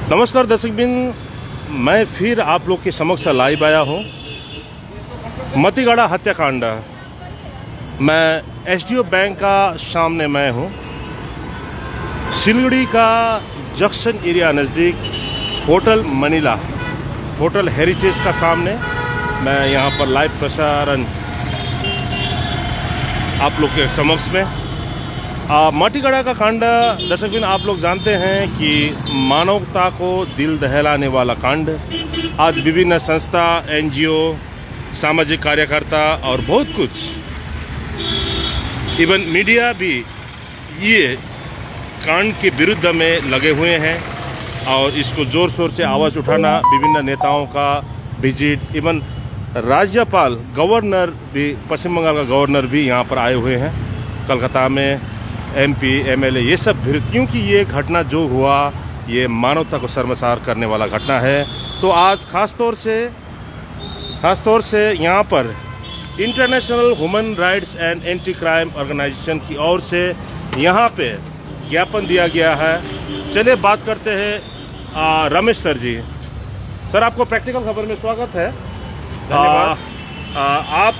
नमस्कार दर्शकबिन, मैं फिर आप लोग के समक्ष लाइव आया हूँ। मतीगढ़ा हत्याकांड। मैं एसडीओ बैंक का सामने मैं हूँ। सिलीगुड़ी का जंक्शन एरिया नज़दीक होटल मनीला, होटल हेरिटेज का सामने मैं यहाँ पर लाइव प्रसारण आप लोग के समक्ष में। मतीगढ़ा का कांड दर्शकबिन, आप लोग जानते हैं कि मानवता को दिल दहलाने वाला कांड। आज विभिन्न संस्था, एनजीओ, सामाजिक कार्यकर्ता और बहुत कुछ, इवन मीडिया भी ये कांड के विरुद्ध में लगे हुए हैं और इसको ज़ोर शोर से आवाज़ उठाना, विभिन्न नेताओं का विजिट, इवन राज्यपाल, गवर्नर भी, पश्चिम बंगाल का गवर्नर भी यहाँ पर आए हुए हैं। कलकत्ता में एमपी, एमएलए, ये सब विरुद्ध, क्योंकि ये घटना जो हुआ ये मानवता को शर्मसार करने वाला घटना है। तो आज ख़ास तौर से यहाँ पर international human rights and anti crime organisation की ओर से यहाँ पे ज्ञापन दिया गया है। चलिए बात करते हैं रमेश सर जी। सर, आपको प्रैक्टिकल खबर में स्वागत है। धन्यवाद। आप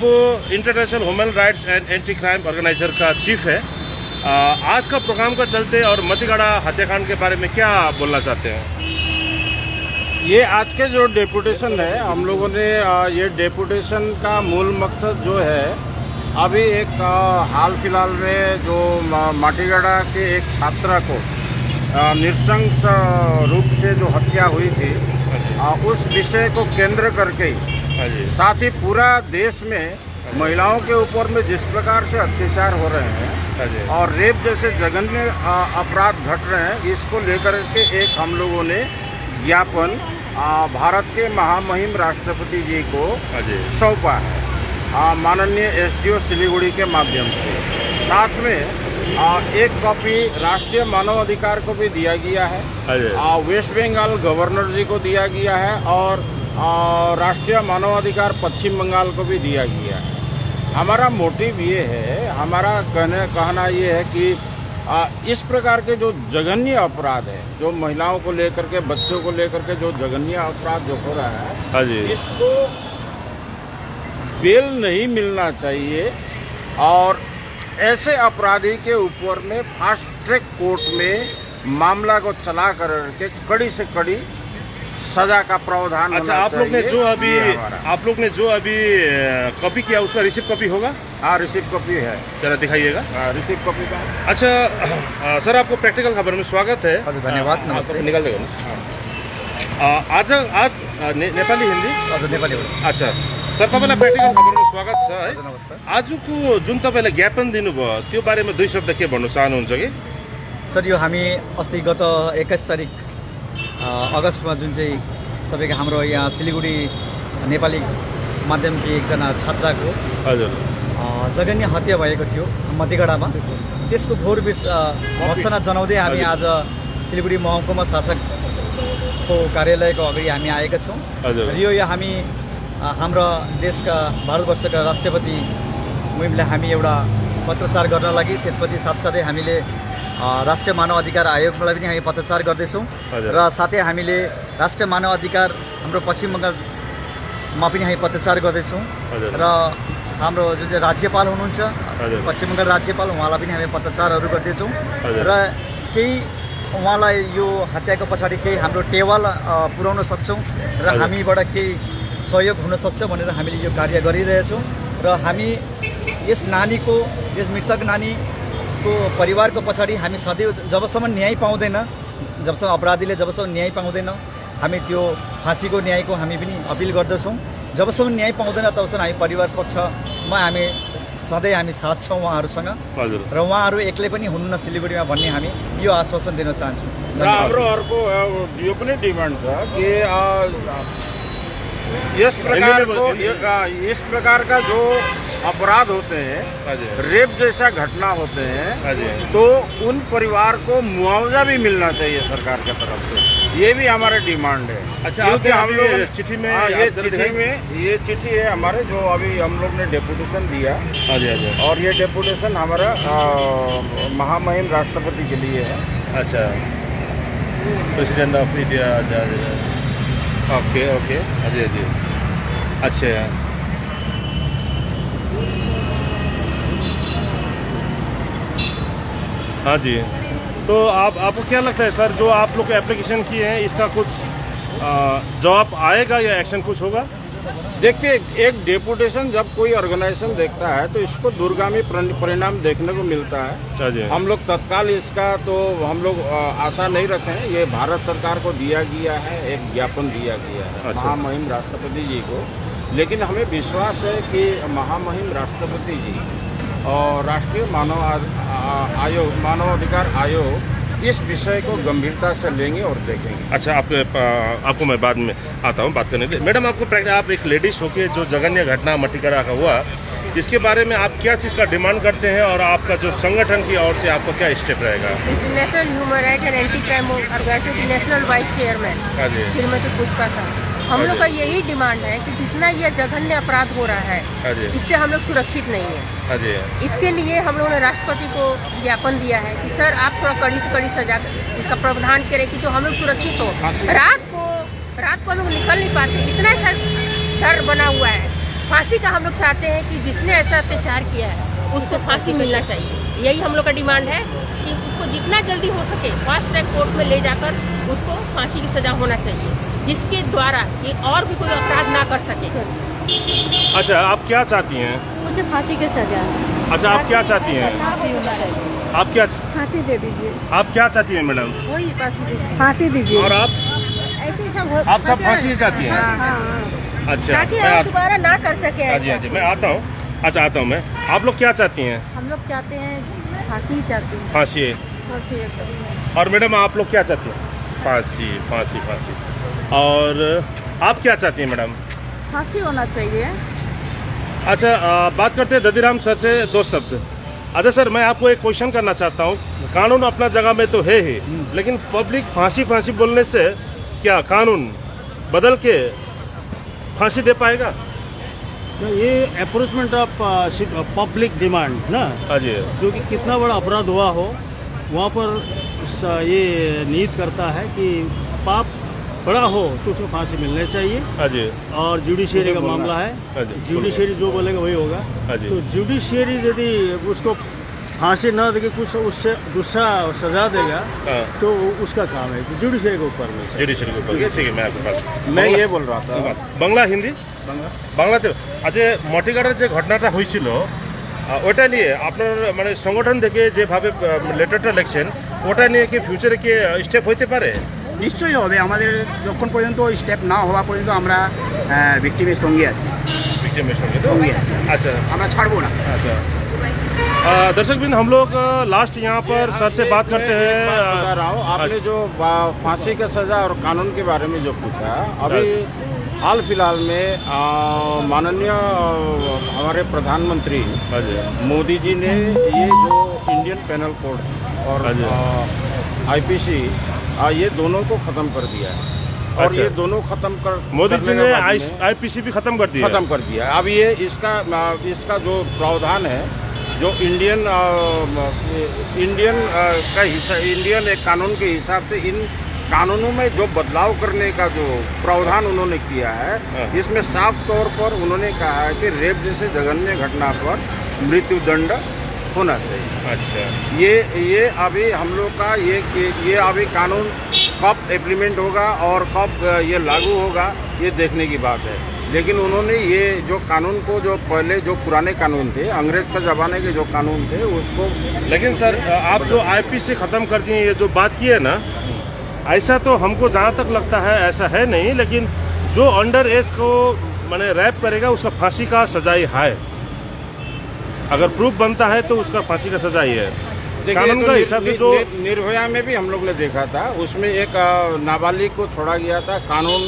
international human rights and anti crime organiser का चीफ है। आज का प्रोग्राम का चलते और मतीगढ़ा हत्याकांड के बारे में क्या बोलना चाहते हैं? ये आज के जो डेपुटेशन है, हम लोगों ने ये डेपुटेशन का मूल मकसद जो है, अभी एक हाल फिलहाल में जो मतीगढ़ा के एक छात्रा को नृशंस रूप से जो हत्या हुई थी, उस विषय को केंद्र करके ही, साथ ही पूरा देश में महिलाओं के ऊपर में जिस प्रकार से अत्याचार हो रहे हैं और रेप जैसे जघन्य अपराध घट रहे हैं, इसको लेकर के एक हम लोगों ने ज्ञापन भारत के महामहिम राष्ट्रपति जी को सौंपा है, माननीय एसडीओ सिलीगुड़ी के माध्यम से। साथ में एक कॉपी राष्ट्रीय मानव अधिकार को भी दिया गया है, वेस्ट बंगाल गवर्नर जी को दिया गया है और राष्ट्रीय मानवाधिकार पश्चिम बंगाल को भी दिया गया है। हमारा मोटिव ये है, हमारा कहना ये है कि इस प्रकार के जो जघन्य अपराध है, जो महिलाओं को लेकर के, बच्चों को लेकर के जो जघन्य अपराध जो हो रहा है, इसको बेल नहीं मिलना चाहिए और ऐसे अपराधी के ऊपर में फास्ट ट्रैक कोर्ट में मामला को चला कर के कड़ी से कड़ी सजा का प्रावधान। अच्छा, आप लोग ने जो अभी कॉपी किया, उसका रिसिप्ट कॉपी होगा? हाँ, रिसिप्ट कॉपी है। जरा दिखाइएगा। रिसिप्ट कॉपी का। अच्छा सर, आपको प्रैक्टिकल खबर में स्वागत है। धन्यवाद। नमस्ते। निकाल देगा आज नेपाली हिंदी नेपाली। अच्छा सर, तपाईँलाई प्र्याक्टिकल खबरमा स्वागत छ है। आजको जुन तपाईँलाई ज्ञापन दिनुभयो त्यो बारेमा दुई शब्द के भन्नु चाहनुहुन्छ कि? सर, यो हामी अस्ति गत 21 तारिक अगस्तमा जुन चाहिँ तपाईँको हाम्रो यहाँ सिलीगुडी नेपाली माध्यमकी एकजना छात्राको जघन्य हत्या भएको थियो मतीगढ़ामा, त्यसको घोर भर्त्सना जनाउँदै हामी आज सिलीगुडी महकुमा शासकको कार्यालयको अगाडि हामी आएका छौँ। र यो हामी हाम्रो देशका, भारतवर्षका राष्ट्रपति मुहिमलाई हामी एउटा पत्रचार गर्न लागि, त्यसपछि साथसाथै हामीले राष्ट्रिय मानव अधिकार आयोगलाई पनि हामी पत्रचार गर्दैछौँ र साथै हामीले राष्ट्रिय मानव अधिकार हाम्रो पश्चिम बङ्गालमा पनि हामी पत्रचार गर्दैछौँ र हाम्रो जुन चाहिँ राज्यपाल हुनुहुन्छ पश्चिम बङ्गाल राज्यपाल, उहाँलाई पनि हामी पत्रचारहरू गर्दैछौँ र केही उहाँलाई यो हत्याको पछाडि केही हाम्रो टेवाल पुर्याउन सक्छौँ र हामीबाट केही सहयोग हुनसक्छ भनेर हामीले यो कार्य गरिरहेछौँ। र हामी यस नानीको, यस मृतक नानीको परिवारको पछाडि हामी सधैँ जबसम्म न्याय पाउँदैन, जबसम्म अपराधीले जबसम्म न्याय पाउँदैन, हामी त्यो फाँसीको न्यायको हामी पनि अपिल गर्दछौँ। जबसम्म न्याय पाउँदैन तबसम्म हामी परिवार पक्षमा हामी सधैँ हामी साथ छौँ उहाँहरूसँग र उहाँहरू एक्लै पनि हुनुहुन्न सिलीगुडीमा भन्ने हामी यो आश्वासन दिन चाहन्छौँ। र हाम्रो अर्को यो पनि डिमान्ड छ कि इस प्रकार का जो अपराध होते हैं, रेप जैसा घटना होते हैं, तो उन परिवार को मुआवजा भी मिलना चाहिए सरकार की तरफ से। ये भी हमारा डिमांड है। अच्छा, क्योंकि हम लोग चिट्ठी में ये चिट्ठी है हमारे, जो अभी हम लोग ने डेपुटेशन दिया और ये डेपुटेशन हमारा महामहिम राष्ट्रपति के लिए है। अच्छा, तो president of India. Okay okay, जी जी, अच्छा। हाँ जी, तो आपको क्या लगता है सर, जो आप लोग एप्लीकेशन किए हैं इसका कुछ जवाब आएगा या एक्शन कुछ होगा? देखिए, एक डेपुटेशन जब कोई ऑर्गेनाइजेशन देखता है तो इसको दूरगामी परिणाम देखने को मिलता है। जी। हम लोग तत्काल इसका तो हम लोग आशा नहीं रखे हैं। ये भारत सरकार को दिया गया है, एक ज्ञापन दिया गया है अच्छा। महामहिम राष्ट्रपति जी को, लेकिन हमें विश्वास है कि महामहिम राष्ट्रपति जी और राष्ट्रीय मानवाधिकार आयोग इस विषय को गंभीरता से लेंगे और देखेंगे। अच्छा, आपको मैं बाद में आता हूँ बात करने दे। मैडम, आप एक लेडीज होके जो जघन्य घटना मटिकड़ा का हुआ, इसके बारे में आप क्या चीज़ का डिमांड करते हैं और आपका जो संगठन की ओर से आपका क्या स्टेप रहेगा? International human right and anti crime organisation की national vice chairman Shrimati Pushpa sahab, हम लोग का यही डिमांड है कि जितना यह जघन्य अपराध हो रहा है इससे हम लोग सुरक्षित नहीं है। इसके लिए हम लोगों ने राष्ट्रपति को ज्ञापन दिया है कि सर आप थोड़ा कड़ी से कड़ी सजा इसका प्रावधान करें कि जो हम लोग सुरक्षित हो। रात को हम लोग निकल नहीं पाते, इतना ऐसा डर बना हुआ है। फांसी का हम लोग चाहते हैं कि जिसने ऐसा अत्याचार किया है उसको फांसी मिलना चाहिए। यही हम लोग का डिमांड है कि उसको जितना जल्दी हो सके फास्ट ट्रैक कोर्ट में ले जाकर उसको फांसी की सजा होना चाहिए, जिसके द्वारा ये और भी कोई अपराध ना कर सके। अच्छा, आप क्या चाहती हैं? उसे फांसी की सजा। अच्छा, आप क्या चाहती हैं? आप क्या फांसी दे दीजिए। आप क्या चाहती हैं मैडम? वही फांसी दीजिए। और आप सब फांसी चाहती हैं? अच्छा, ताकि हम दोबारा ना कर सके। हाँ जी, मैं आता हूँ। अच्छा, आता हूँ मैं। आप लोग क्या चाहती हैं? हम लोग चाहते हैं फांसी चाहते हैं। फांसी। और मैडम, आप लोग क्या चाहती हैं? फांसी फांसी फांसी। और आप क्या चाहती हैं मैडम? फांसी होना चाहिए। अच्छा, बात करते हैं ददीराम सर से दो शब्द। अच्छा सर, मैं आपको एक क्वेश्चन करना चाहता हूँ। कानून अपना जगह में तो है ही, लेकिन पब्लिक फांसी फांसी बोलने से क्या कानून बदल के फांसी दे पाएगा? तो ये अप्रोचमेंट ऑफ पब्लिक डिमांड ना, जी, जो कि कितना बड़ा अपराध हुआ हो वहाँ पर ये नीत करता है कि पाप बड़ा हो तो उसको फांसी मिलनी चाहिए। जी। और जुडिशियरी का मामला है, जुडिशियरी जो बोलेगा वही होगा। तो जुडिशियरी यदि उसको फांसी न देके कुछ उससे दूसरा सजा देगा तो उसका काम है कि जुडिशियरी के ऊपर में। जुडिशियरी के ऊपर, ठीक है। मैं आपके पास मैं ये बोल रहा था, বাংলা হিন্দি বাংলাতে। আচ্ছা, মটিগাড়ার যে ঘটনাটা হয়েছিল ওটা নিয়ে আপনার মানে সংগঠন থেকে যেভাবে লেটারটা লিখছেন, ওটা নিয়ে কি ফিউচারে কি স্টেপ হইতে পারে? নিশ্চয়ই হবে। আমাদের যখন পর্যন্ত স্টেপ না হওয়া পর্যন্ত আমরা ভিকটিমের সঙ্গে আছি। ভিকটিমের সঙ্গে তো? अच्छा, আমরা ছাড়বো না। अच्छा, दर्शक बिन, हम लोग लास्ट यहाँ पर सर से बात करते हैं। बता रहा हूँ, आपने जो फांसी का सजा और कानून के बारे में जो पूछा, अभी हाल फिलहाल में माननीय हमारे प्रधानमंत्री मोदी जी ने ये जो इंडियन पेनल कोड और आईपीसी ये दोनों को खत्म कर दिया है। और अच्छा। ये दोनों खत्म कर मोदी जी ने आईपीसी भी खत्म कर दिया। अब ये इसका जो प्रावधान है, जो इंडियन का हिस्सा, इंडियन एक कानून के हिसाब से इन कानूनों में जो बदलाव करने का जो प्रावधान उन्होंने किया है, इसमें साफ तौर पर उन्होंने कहा है कि रेप जैसे जघन्य घटना पर मृत्यु दंड होना चाहिए। अच्छा, ये अभी हम लोग का ये अभी कानून कब इम्प्लीमेंट होगा और कब ये लागू होगा ये देखने की बात है। लेकिन उन्होंने ये जो कानून को, जो पहले जो पुराने कानून थे, अंग्रेज के ज़माने के जो कानून थे उसको। लेकिन सर, आप जो आईपीसी खत्म कर दिए, ये जो बात की है ना, ऐसा तो हमको जहाँ तक लगता है ऐसा है नहीं, लेकिन जो अंडर एज को मैंने रैप करेगा उसका फांसी का सजाई है। अगर प्रूफ बनता है तो उसका फांसी का सजा ही है। कानून का हिसाब से जो निर्भया में भी हम लोग ने देखा था, उसमें एक नाबालिग को छोड़ा गया था, कानून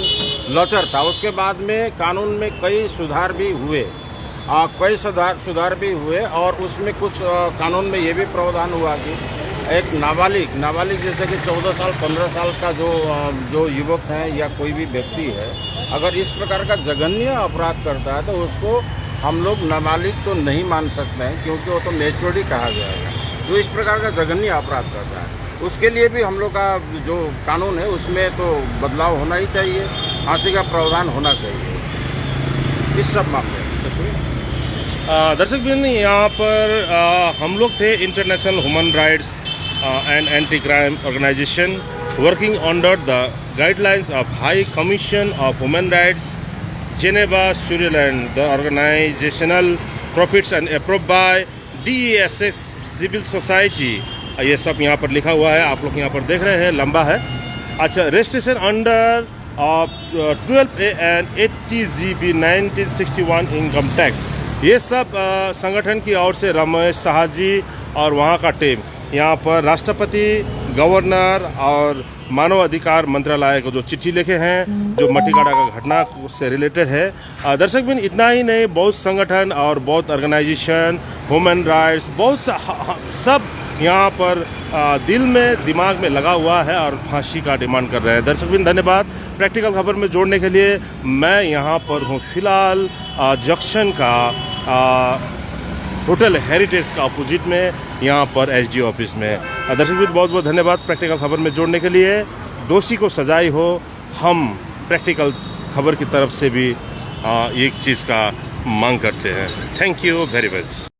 लचर था। उसके बाद में कानून में कई सुधार भी हुए, सुधार भी हुए। और उसमें कुछ कानून में ये भी प्रावधान हुआ कि एक नाबालिग जैसे कि 14 साल 15 साल का जो युवक है या कोई भी व्यक्ति है, अगर इस प्रकार का जघन्य अपराध करता है तो उसको हम लोग नाबालिग तो नहीं मान सकते हैं, क्योंकि वो तो मैच्योरिटी कहा जाएगा। जो इस प्रकार का जघन्य अपराध करता है उसके लिए भी हम लोग का जो कानून है उसमें तो बदलाव होना ही चाहिए, फांसी का प्रावधान होना चाहिए इस सब मामले में। दर्शक बिन यहाँ पर हम लोग थे international human rights and anti crime organisation working under the guidelines of high commission of human rights Geneva Switzerland. The organisational profits and approve by DESS civil society. ये सब यहाँ पर लिखा हुआ है, आप लोग यहाँ पर देख रहे हैं, लंबा है। अच्छा, registration under 12A and 80GB 1961 income tax. ये सब संगठन की ओर से रमेश साहा जी और वहाँ का टीम यहाँ पर राष्ट्रपति, गवर्नर और मानव अधिकार मंत्रालय को जो चिट्ठी लिखे हैं जो मटीगाड़ा का घटना से रिलेटेड है। दर्शक बिन इतना ही नहीं, बहुत संगठन और बहुत ऑर्गेनाइजेशन, ह्यूमन राइट्स, बहुत सब यहाँ पर दिल में दिमाग में लगा हुआ है और फांसी का डिमांड कर रहे हैं। दर्शक बिन धन्यवाद प्रैक्टिकल खबर में जोड़ने के लिए। मैं यहाँ पर हूँ फिलहाल जंक्शन का होटल हेरिटेज का अपोजिट में, यहाँ पर SDO ऑफिस में। दर्शक बिन बहुत बहुत धन्यवाद प्रैक्टिकल खबर में जोड़ने के लिए। दोषी को सजाई हो, हम प्रैक्टिकल खबर की तरफ से भी एक चीज़ का मांग करते हैं। Thank you very much.